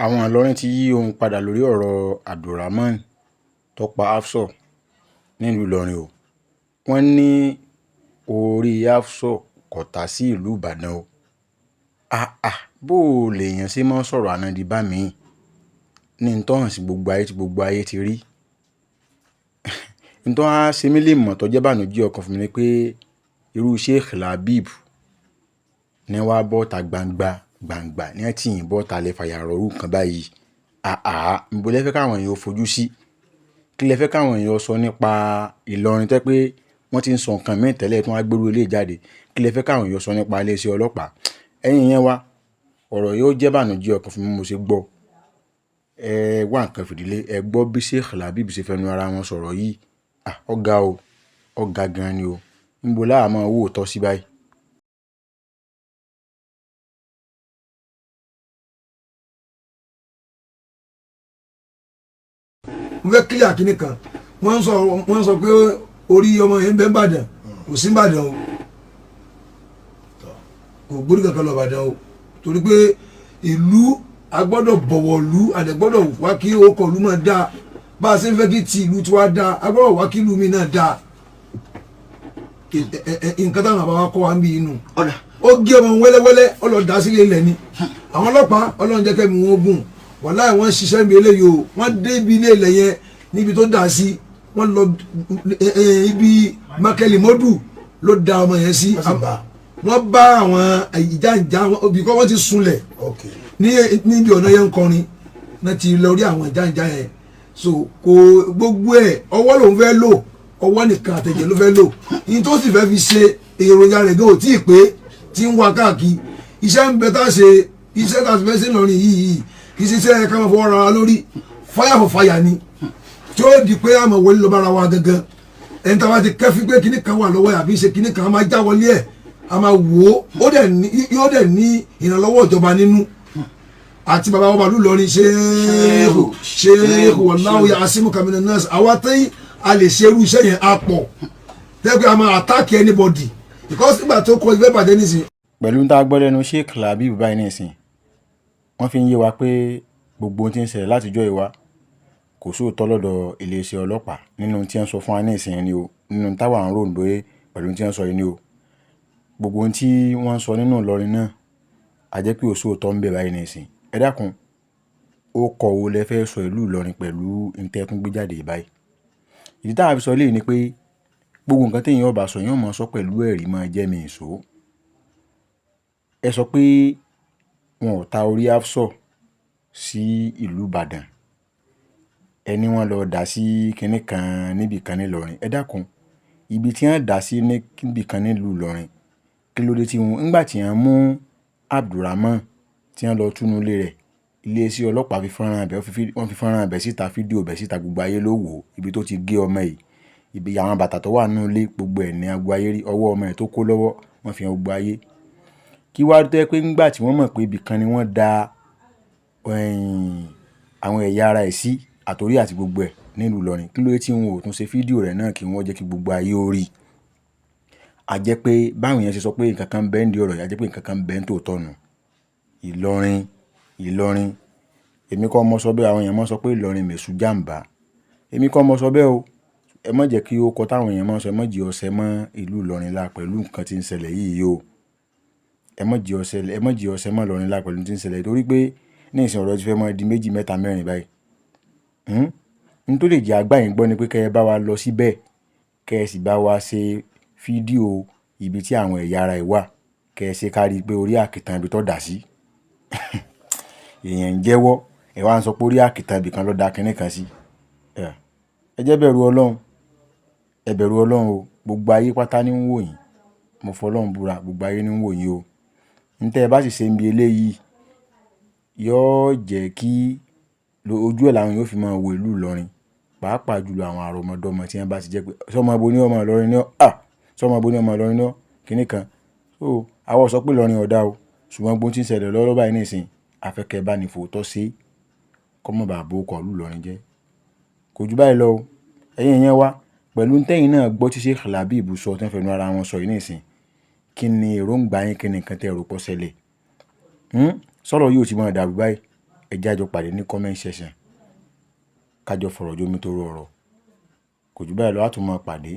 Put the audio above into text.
àwọn Ìlọrin ti yí ohun padà lórí ọ̀rọ̀ Abdulrahman tó pa Hafsat nílùú Ìlọrin o. Wọ́n ní orí Hafsat kò ta sí ìlú Ìbàdàn o. Bó o lèèyàn ṣe máa ń sọ̀rọ̀ ànádì bá mi ní n tó hàn sí gbogbo ayé tí gbogbo ayé ti rí. n tó á ṣe mí lè mọ̀ tó jẹ́ bànújẹ́ ọkàn fún mi ni pé irú Sheikh Labib ní wàá bọ́ta gbangba ní ẹ̀ tí yìí bọ́ta lè fàyàrọ̀ orú nǹkan báyìí. Níbo lẹ fẹ́ káwọn èèyàn fojú sí? Kí lẹ fẹ́ káwọn èèyàn sọ nípa Ìlọrin tẹ́ pé wọ́n ti ń sọ nǹkan mìíràn tẹ́lẹ̀ tí wọ́n á gbérú ilé jáde? Kí lẹ fẹ́ káwọn èèyàn sọ nípa iléeṣẹ́ ọlọ́pàá? Ẹ̀yin yẹn wá ọ̀rọ̀ yóò jẹ́ bànújẹ́ ọkàn fún mi mo ṣe gbọ́. Ẹ wá nǹkan fìdílé ẹ gbọ́ bí Sheikh Labib ṣe fẹnu ara wọn sọ̀rọ̀ yìí. Ọ̀gá o, ọ̀gá gan ni o. Níbo láà máa wò tọ́ sí báyìí? mo fẹ́ kílíà kínní kan wọ́n sọ pé orí ọmọ yẹn ń bẹ Ìbàdàn kò sí Ìbàdàn o kò gbórí kankan lọ Ìbàdàn o torí pé ìlú agbọ́dọ̀ bọ̀wọ̀ ìlú àdẹ̀gbọ́dọ̀ wá kí orúkọ ìlú máa dáa bá a ṣe ń fẹ́ kí ti ìlú tiwa dáa agbọ́dọ̀ wá kí ìlú mi náà dáa nǹkan táwọn àbáwá kọ́ wa ń bí inú ó gé ọmọ wẹ́lẹ́wẹ́lẹ́ ọlọ́dà sílé ilẹ̀ ni àwọn ọlọ́pàá ọlọ́run jẹ́ kẹ́mi wọn gùn wàláhì wọ́n ṣiṣẹ́ níbi eléyìí o wọ́n dé ibi ilé ilẹ̀ yẹn níbi tó dà sí wọ́n lọ ibi Makeli Modu ló da ọmọ yẹn sí wọ́n bá àwọn ìjàǹjà bìkọ́ wọ́n ti sunlẹ̀ níbi ọ̀nà yẹn ń kọrin náà ti lọ rí àwọn ìjàǹjà yẹn so kò gbogbo ẹ̀ ọwọ́ lòun fẹ́ lò ọwọ́ nìkan àtẹ̀jẹ̀ ló fẹ́ lò yìí tó sì fẹ́ fi ṣe èròjà rẹ̀ gan ò tí ì pé tí ń wá káàkiri iṣẹ́ ń bẹ tá a ṣe iṣẹ́ tá a fẹ́ ṣe lọ́rin yìí kì í ṣe iṣẹ́ ká máa fọwọ́ ra wa lórí fire for fire ni tí ó di pé àmọ̀ wọlé lọ bára wa gangan ẹni tá a bá ti kẹ́fí pé kinní kan wà lọ́wọ́ àbí ṣe kinní kan a máa já wọlé ẹ̀ a máa wò ó yóò dẹ̀ ní ìrànlọ́wọ́ ìjọba nínú àti bàbá wọn bàálù lọrin ṣéèkù wallahu ya'simuka minan nas àwa tí a lè ṣe irú iṣẹ́ yẹn á pọ̀ tẹ́gbẹ́ a máa attack anybody because nígbà tó kọ ìfẹ́ bàjẹ́ nísìnyí. pẹ̀lú ń tá a gbọ́ lẹ́nu Sheikh Labib báyìí nísìnyí wọ́n fi ń yé wa pé gbogbo ohun tí ń ṣẹlẹ̀ látijọ́ ìwá kò sóòótọ́ lọ́dọ̀ iléeṣẹ́ ọlọ́pàá nínú tí wọ́n sọ fún wa ní ìsìn ni o nínú táwa ń rò lóye pẹ̀lú tí wọ́n sọ yìí ni o gbogbo ohun tí wọ́n sọ nínú Ìlọrin náà a jẹ́ pé òsóòótọ́ ń bẹ báyìí ní ìsìn. Ẹ dákun ó kọ wo lẹ fẹ́ sọ ìlú Ìlọrin pẹ̀lú ìtẹ́kùn gbé jáde báyìí. ìdí táwa fi sọ léyìí ni pé gbogbo nǹkan téèyàn ọba sọ yẹn máa sọ pẹ̀lú ẹ̀rí máa jẹ́ mi ìṣó. Ẹ sọ pé wọn ò ta orí Hafsat sí ìlú Ìbàdàn ẹni wọn lọ dà sí kinní kan níbì kan nílọrin. Ẹ dákun ibi tí wọ́n dà sí níbì kan nílùú Ìlọrin kí ló dé tí wọn ńgbà tí wọ́n mú Abdulrahman tí wọ́n lọ túnú ilé rẹ̀ iléeṣẹ́ ọlọ́pàá fi fọ́nrán bẹ̀ síta fídíò bẹ̀ síta gbogbo ayé ló wò ibi tó ti gé ọmọ yìí ibi àwọn bàtà tó wà nínú ilé gbogbo ẹ̀ ní agbo ayé rí ọwọ́ ọmọ ẹ̀ tó kó lọ́wọ́ wọ́n fi hàn gbogbo ayé. Kí wá tó yẹ pé ńgbà tí wọ́n mọ̀ pé ibì kan ni wọ́n da àwọn ẹ̀yà ara ẹ̀ sí àtòrí àti gbogbo ẹ̀ nílùú Ìlọrin kí ló dé tí wọn ò tún ṣe fídíò rẹ̀ náà kí wọ́n jẹ́ kí gbogbo ayé ó rí. A jẹ́ pé báwọn yẹn ṣe sọ pé nǹkan kan bẹ́ẹ̀ ń di ọ̀rọ̀ yìí a jẹ́ pé nǹkan kan bẹ́ẹ̀ ń tòótọ́ nù. Ìlọrin èmi kọ́ mọ sọ bẹ́ẹ̀ àwọn èèyàn mọ sọ pé Ìlọrin mẹ̀sù jàǹbá èmi kọ́ mọ sọ bẹ́ẹ̀ o ẹ má jẹ́ kí ó kọ táwọn èèyàn mọ sọ ẹ má jẹ́ ọ̀sẹ̀ mọ́ ìlú Ìlọrin la pẹ̀lú nǹkan tí ń ṣẹlẹ̀ yìí o ẹ má jẹ́ ọ̀sẹ̀ mọ́ Ìlọrin la pẹ̀lú tí ń ṣẹlẹ̀ torí pé ní ìsìn ọ̀rọ̀ ti fẹ́ mọ́ di 2 mẹ́ta 4 báyìí. n tó lè jẹ́ àgbà yín gbọ́ ni pé kẹ́ ẹ bá wa lọ síbẹ̀ kẹ́ ẹ sì bá wa ṣe fídíò ibi tí àwọn ẹ̀yà ara ẹ̀ wà kẹ́ ẹ ṣe kárí pé orí àkìtàn ibi tó dà sí èèyàn ń jẹ́wọ́ ẹ̀ wá ń sọ pé orí àkìtàn ibì kan ló da kinní kan sí. ẹ jẹ́ bẹ̀rù Ọlọ́run ẹ bẹ̀rù Ọlọ́run o gbogbo ayé pátá ní ń wò yín mo fọlọ́run búra gbogbo ayé ní ń wò yín o n tẹ́ ẹ bá sì ṣe ń bi eléyìí yóò jẹ́ kí ojú ẹ̀ làwọn yóò fi máa wo ìlú Ìlọrin pàápàá jùlọ àwọn àrọmọdọ́mọ tí wọ́n bá ti jẹ́ pé sọmọ abo ní ọmọ Ìlọrin ní sọmọ abo ní ọmọ Ìlọrin ní kinní kan so àwọn sọ pé Ìlọrin ọ̀dà o ṣùgbọ́n gbóhùn tí ń ṣẹlẹ̀ lọ́wọ́ báyìí nísìnyí afẹ́kẹ́ bá ní fòótọ́ sí kọ́mọ bàbá ó kọ ìlú Ìlọrin jẹ́ kò jù báyìí lọ o ẹ̀yin yẹn wá pẹ̀lú tẹ́yìn náà gbọ́ tí Sheikh Labib sọ tí wọ́n fẹnu ara wọn sọ yìí nísìnyí kí ni èròǹgbà yín kí ni nǹkan tẹ́ ẹ̀rọ pọ̀ ṣẹlẹ̀ sọ̀rọ̀ yóò ti máa dàrú báyìí ẹ jẹ́ àjọ pàdé ní comment section kájọ fọ̀rọ̀ jómi tó rọrọ̀ kò jù báyìí lọ á tún máa pàdé